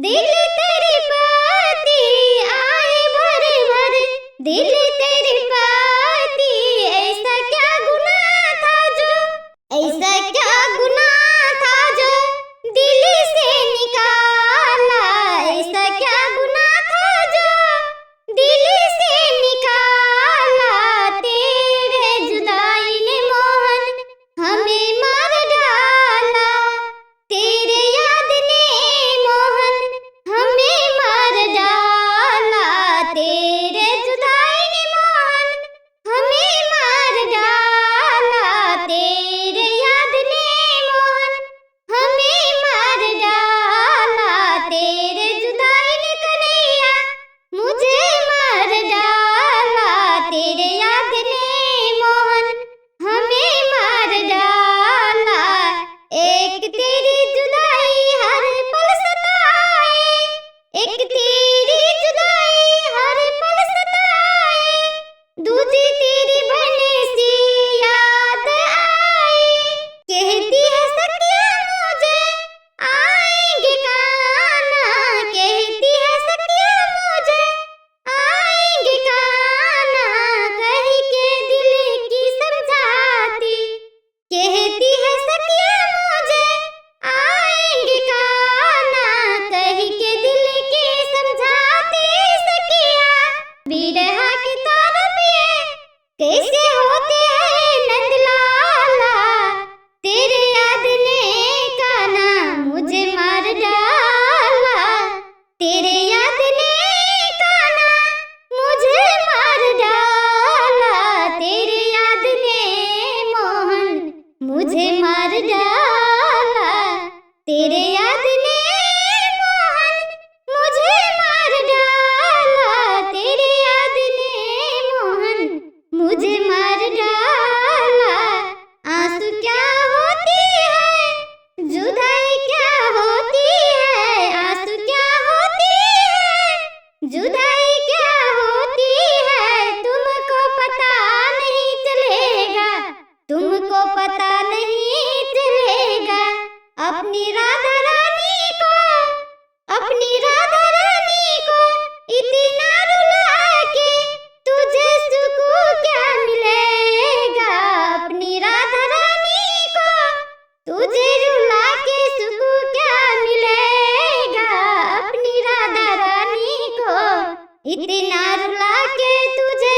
दिल तेरे पाती आए भर भर, दिल तेरे पाती ऐसा क्या गुनाह था जो, ऐसा क्या गुनाह था जो दिल से निकाला, ऐसा क्या गुनाह था जो दिल से निकाला। तेरे जुदाई ने मोहन हमें मार डाला, तेरे याद ने मोहन हमें मार डाला, तेरे जुदाई ने मोहन हमें मार डाला, तेरे याद ने मोहन हमें मार डाला, तेरे जुदाई ने कन्हैया मुझे मार डाला, तेरे याद ने मोहन हमें मार डाला। एक तेरी जुदाई हर पल सताए, एक तेरी जुदाई हर पल सताए, दूजी तेरी बहने सी याद आई, कहती है सखिया मुझे आएंगे काना, कहती है सखिया मुझे आएंगे काना, कह के दिल की समझाती, कहती है सखिया मुझे आएंगे काना, कह के दिल की समझाती। सखिया बिरहा की तरफ ये कैसे होते हैं नंदलाला, तेरे याद ने काना मुझे मार डाला, तेरे याद ने काना मुझे मार डाला, तेरे याद ने मोहन मुझे मार डाला, तेरे याद ने मोहन मुझे मार डाला, तेरे याद ने मोहन मुझे मार डाला। आंसू क्या होती है, जुदाई क्या होती है, आंसू क्या होती है, जुदाई क्या होती है, तुमको पता नहीं चलेगा, तुमको पता नहीं चलेगा। अपनी राधा रानी को, अपनी राधा रानी को इतना रुला के तुझे सुकून क्या मिलेगा, अपनी राधा रानी को तुझे रुला के सुकून क्या मिलेगा, अपनी राधा रानी को इतना रुला के तुझे